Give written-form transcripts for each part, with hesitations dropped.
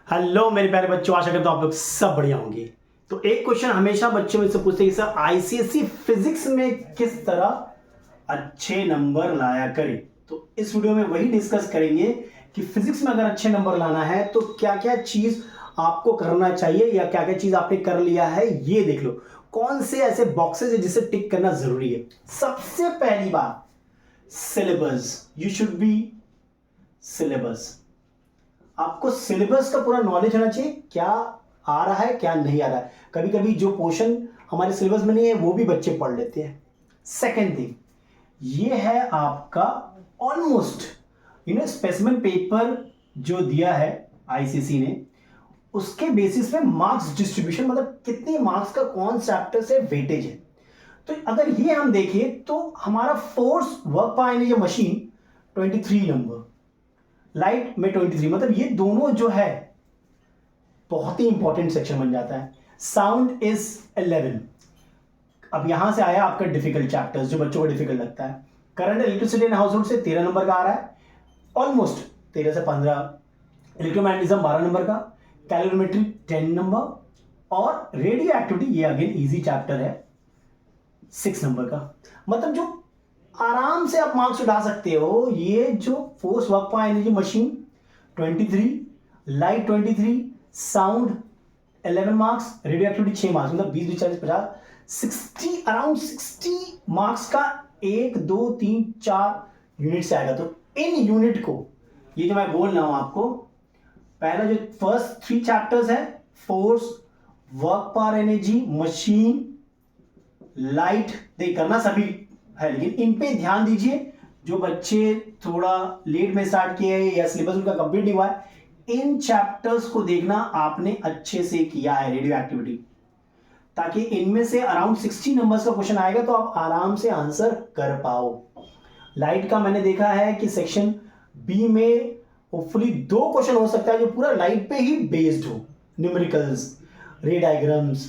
Hello मेरे प्यारे बच्चों, आशा करता हूं आप लोग सब बढ़िया होंगे। तो एक क्वेश्चन हमेशा बच्चों में से पूछते हैं कि सर आईसीएसई फिजिक्स में किस तरह अच्छे नंबर लाया करें। तो इस वीडियो में वही डिस्कस करेंगे कि फिजिक्स में अगर अच्छे नंबर लाना है तो क्या क्या चीज आपको करना चाहिए या क्या क्या चीज आपने कर लिया है, ये देख लो। कौन से ऐसे बॉक्सेस है जिसे टिक करना जरूरी है। सबसे पहली बात, syllabus. You should be syllabus. आपको सिलेबस का पूरा नॉलेज होना चाहिए, क्या आ रहा है क्या नहीं आ रहा है। कभी कभी जो पोर्शन हमारे सिलेबस में नहीं है वो भी बच्चे पढ़ लेते हैं। सेकेंड थिंग, ये है आपका ऑलमोस्ट स्पेसिमेन पेपर जो दिया है आईसीसी ने, उसके बेसिस पे मार्क्स डिस्ट्रीब्यूशन, मतलब कितने मार्क्स का कौन चैप्टर से वेटेज है। तो अगर ये हम देखें तो हमारा फोर्स वर्क पर एनर्जी मशीन 23 नंबर, लाइट में 23, मतलब ये दोनों जो है बहुत ही इंपॉर्टेंट सेक्शन बन जाता है। Sound is 11। अब यहां से आया आपका डिफिकल्ट चैप्टर्स जो बच्चों को डिफिकल्ट लगता है। Current electricity and house hold से 13 नंबर का आ रहा है, ऑलमोस्ट 13 से 15। इलेक्ट्रोमैग्नेटिज्म 12 नंबर का, कैलोरीमेट्री 10 नंबर, और रेडियो एक्टिविटी ये अगेन इजी चैप्टर है 6 नंबर का। मतलब जो आराम से आप मार्क्स उठा सकते हो, ये जो फोर्स वर्क पर energy machine 23, light 23, sound 11 marks, radio activity 6 marks, मतलब 20 20 40 50 60, अराउंड 60 मार्क्स का 1 2 3 4 यूनिट से आएगा। तो इन यूनिट को, ये जो मैं बोल रहा हूं आपको, पहला जो फर्स्ट 3 चैप्टर्स है, फोर्स वर्क पर एनर्जी मशीन लाइट, देख करना सभी है, लेकिन इन पे ध्यान दीजिए। जो बच्चे थोड़ा लेट में स्टार्ट किए हैं या सिलेबस उनका कंप्लीट नहीं हुआ है, इन चैप्टर्स को देखना आपने अच्छे से किया है रेडियो एक्टिविटी, ताकि इनमें से अराउंड 60 नंबर्स का क्वेश्चन आएगा तो आप आराम से आंसर कर पाओ। लाइट का मैंने देखा है कि सेक्शन बी में होपफुली 2 क्वेश्चन हो सकता है जो पूरा लाइट पे ही बेस्ड हो, न्यूमेरिकल्स, रे डायग्राम्स,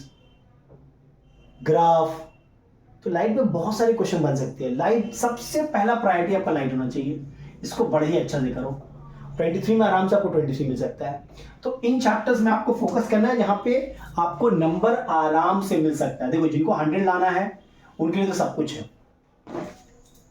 ग्राफ। तो लाइट में बहुत सारे क्वेश्चन बन सकते हैं। लाइट सबसे पहला प्रायोरिटी आपका लाइट होना चाहिए, इसको बड़े ही अच्छा से करो। 23 में आराम से आपको 23 मिल सकता है। तो इन चैप्टर्स में आपको फोकस करना है जहां पे आपको नंबर आराम से मिल सकता है। देखो, जिनको 100 लाना है उनके लिए तो सब कुछ है,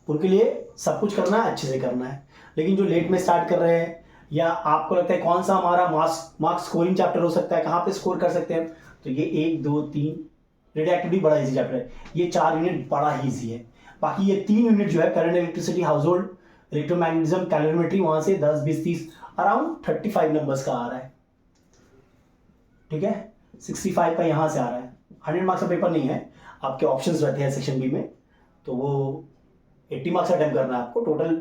उनके लिए सब कुछ करना है, अच्छे से करना है। लेकिन जो लेट में स्टार्ट कर रहे हैं, या आपको लगता है कौन सा हमारा मार्क्स स्कोरिंग चैप्टर हो सकता है, कहां पे स्कोर कर सकते हैं, तो ये 1 2 3 रेडियो एक्टिविटी बड़ा इजी चैप्टर है। ये 4 यूनिट बड़ा ही इजी है। बाकी ये 3 यूनिट जो है, current electricity house hold, electromagnetism, calorimetry, वहां से 10 20 30 अराउंड 35 नंबर्स का आ रहा है। ठीक है, 65 का यहां से आ रहा है। 100 मार्क्स का पेपर नहीं है, आपके ऑप्शंस रहते हैं सेक्शन बी में, तो वो 80 मार्क्स का अटेम्प्ट करना है आपको। टोटल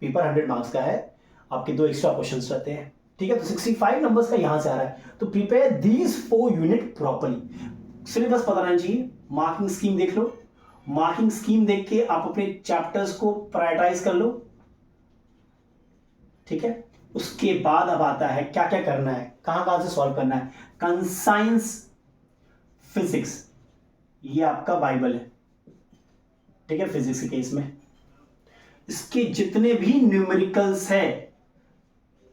पेपर 100 मार्क्स का है, आपके 2 एक्स्ट्रा क्वेश्चंस रहते हैं। ठीक है, तो 65 नंबर्स का यहां से आ रहा है। तो prepare these 4 unit properly. Syllabus पता रहना चाहिए, मार्किंग स्कीम देख लो, मार्किंग स्कीम देख के आप अपने चैप्टर्स को प्रायोरिटाइज कर लो। ठीक है, उसके बाद अब आता है क्या क्या करना है, कहां कहां से सॉल्व करना है। कंसाइंस फिजिक्स, ये आपका बाइबल है। ठीक है, फिजिक्स के केस में इसके जितने भी न्यूमेरिकल्स है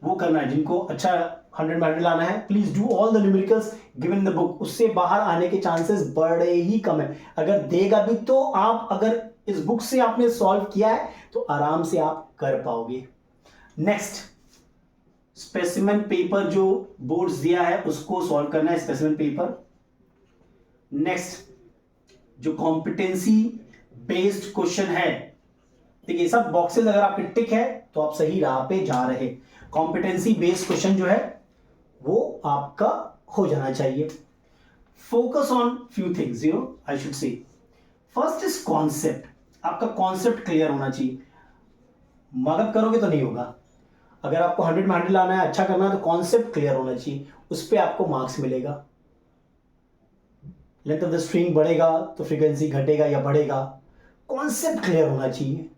वो करना है। जिनको अच्छा 100 मेडल लाना है, please do all the numericals given the book. उससे बाहर आने के चांसेस बड़े ही कम है। अगर देगा भी तो आप, अगर इस बुक से आपने सॉल्व किया है तो आराम से आप कर पाओगे। नेक्स्ट, स्पेसिमेन पेपर जो बोर्ड्स दिया है उसको सॉल्व करना है, स्पेसिमेन पेपर। नेक्स्ट, जो कॉम्पिटेंसी बेस्ड क्वेश्चन है, देखिए सब बॉक्सेस अगर आपके टिक है तो आप सही राह पे जा रहे। कॉम्पिटेंसी बेस्ड क्वेश्चन जो है वो आपका हो जाना चाहिए। Focus on few things, I should say. First is concept. आपका कॉन्सेप्ट क्लियर होना चाहिए। मगज करोगे तो नहीं होगा। अगर आपको 100 में 100 लाना है, अच्छा करना है, तो कॉन्सेप्ट क्लियर होना चाहिए, उस पर आपको मार्क्स मिलेगा। लेंथ ऑफ द स्ट्रिंग बढ़ेगा तो फ्रीक्वेंसी घटेगा या बढ़ेगा, कॉन्सेप्ट क्लियर होना चाहिए।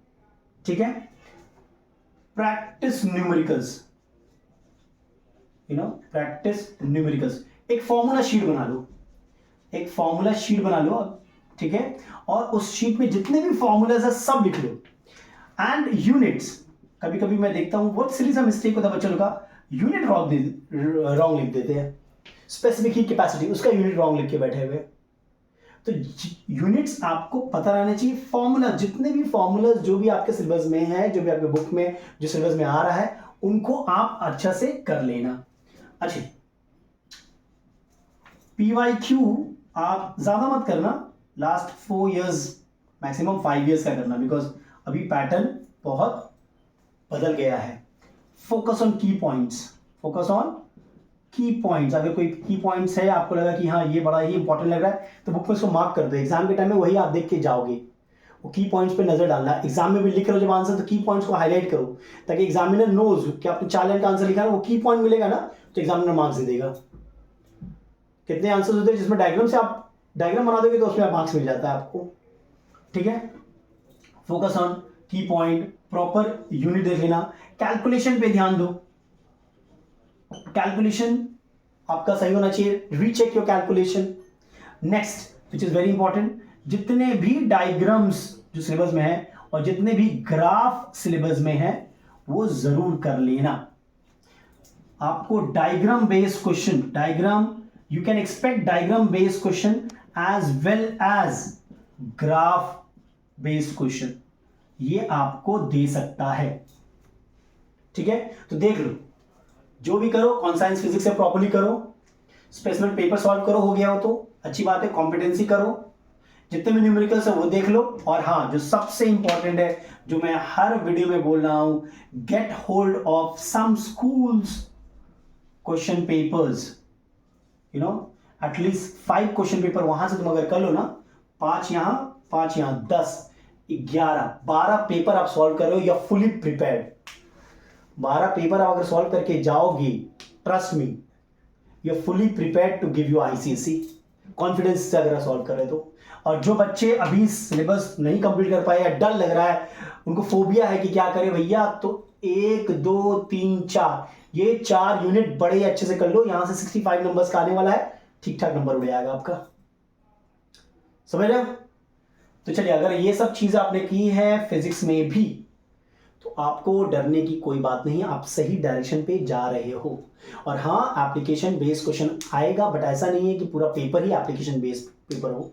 ठीक है, प्रैक्टिस न्यूमेरिकल्स, प्रैक्टिस न्यूमेरिकल्स। एक फॉर्मूला शीट बना लो, एक फॉर्मूला शीट बना लो अब। ठीक है, और उस शीट में जितने भी फॉर्मूलाज है सब लिख लो। एंड यूनिट्स, कभी कभी मैं देखता हूं बहुत सिली सा मिस्टेक होता है बच्चों का, यूनिट रॉन्ग लिख देते हैं। स्पेसिफिक हीट कैपेसिटी, उसका यूनिट रॉन्ग लिख के बैठे हुए। तो यूनिट्स आपको पता रहना चाहिए। फॉर्मूला, जितने भी फॉर्मूलाज जो भी आपके सिलेबस में है, जो भी आपके बुक में जो सिलेबस में आ रहा है, उनको आप अच्छा से कर लेना। अच्छा, PYQ आप ज्यादा मत करना, लास्ट 4 इयर्स मैक्सिमम 5 इयर्स का करना, बिकॉज अभी पैटर्न बहुत बदल गया है। फोकस ऑन की पॉइंट्स, फोकस ऑन की पॉइंट्स। अगर कोई की पॉइंट्स है, आपको लगा कि हाँ ये बड़ा ही इंपॉर्टेंट लग रहा है, तो बुक में उसको मार्क कर दो। एग्जाम के टाइम में वही आप देख के जाओगे, वो की पॉइंट्स पे नजर डालना। एग्जाम में भी लिख रहे हो जब आंसर, तो की पॉइंट्स को हाईलाइट करो, ताकि एग्जामिनर नोज कि आपने 4 लाइन का आंसर लिखा है, वो की पॉइंट मिलेगा ना, तो एग्जामिनर मार्क्स दे देगा। कितने आंसर्स होते हैं जिसमें डायग्राम से आप डायग्राम बना दोगे, तो उसमें मार्क्स मिल जाता है आपको। ठीक है, फोकस ऑन की पॉइंट, प्रॉपर यूनिट देख लेना। कैलकुलेशन पे ध्यान दो, कैलकुलेशन आपका सही होना चाहिए। Recheck your calculation. Next which is very important, जितने भी डायग्राम्स जो सिलेबस में है और जितने भी ग्राफ सिलेबस में है, वो जरूर कर लेना। आपको diagram based question, diagram you can expect diagram based question as well as graph based question, ये आपको दे सकता है। ठीक है, तो देख लो, जो भी करो कॉन्साइंस फिजिक्स से प्रॉपर्ली करो, स्पेसिमेन पेपर सॉल्व करो, हो गया हो तो अच्छी बात है। कॉम्पिटेंसी करो, जितने भी न्यूमेरिकल्स है वो देख लो। और हाँ, जो सबसे इंपॉर्टेंट है, जो मैं हर वीडियो में बोल रहा हूं, get hold of some schools question papers, you know, at least 5 question paper वहां से तुम अगर कर लो ना, 5 यहां 5 यहां, 10 11 12 पेपर आप सॉल्व कर रहे हो, या फुली प्रिपेयर्ड। 12 पेपर आप अगर सॉल्व करके जाओगे, trust me, you are fully prepared to give you ICSE, confidence से अगर सॉल्व कर रहे हो तो। और जो बच्चे अभी सिलेबस नहीं कंप्लीट कर पाए या डर लग रहा है, उनको फोबिया है कि क्या करें भैया, तो 1 2 3 4 ये 4 यूनिट बड़े अच्छे से कर लो। यहां से 65 नंबर्स का आने वाला है, ठीक ठाक नंबर उड़ जाएगा आपका। समझ रहे हो? तो चलिए, अगर ये सब चीजें आपने की है फिजिक्स में भी, तो आपको डरने की कोई बात नहीं, आप सही डायरेक्शन पे जा रहे हो। और हाँ, एप्लीकेशन बेस्ड क्वेश्चन आएगा, बट ऐसा नहीं है कि पूरा पेपर ही एप्लीकेशन बेस्ड पेपर हो।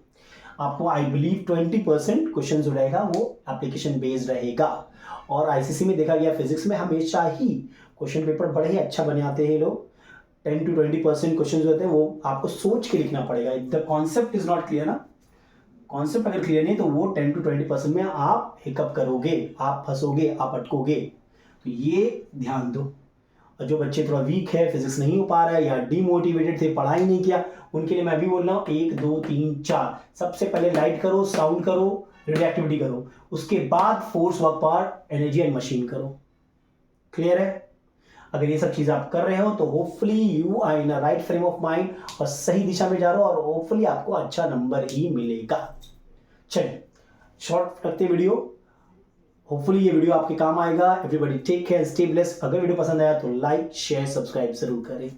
आपको आई बिलीव 20% क्वेश्चन जो रहेगा वो एप्लीकेशन बेस्ड रहेगा। और ICSE में देखा गया, फिजिक्स में हमेशा ही क्वेश्चन पेपर बड़े ही अच्छा बनाते हैं लोग। 10 to 20% क्वेश्चन जो होते हैं वो आपको सोच के लिखना पड़ेगा। The concept is not clear ना, कॉन्सेप्ट अगर क्लियर नहीं तो वो 10 to 20% में आप हिकअप करोगे, आप फंसोगे, आप अटकोगे। तो ये ध्यान दो। और जो बच्चे थोड़ा वीक है, फिजिक्स नहीं हो पा रहा है या डीमोटिवेटेड थे, पढ़ाई नहीं किया, उनके लिए मैं भी बोल रहा हूँ 1 2 3 4 सबसे पहले लाइट करो, साउंड करो, रेडियोएक्टिविटी करो, उसके बाद force, work, power, energy and machine करो। क्लियर है? अगर ये सब चीज आप कर रहे हो तो hopefully you are in a right frame of mind और सही दिशा में जा रहे हो, और होपफुली आपको अच्छा नंबर ही मिलेगा। चलिए, शॉर्ट रखते वीडियो, होपफुली ये वीडियो आपके काम आएगा। Everybody take care, stay blessed. अगर वीडियो पसंद आया तो लाइक शेयर सब्सक्राइब जरूर करें।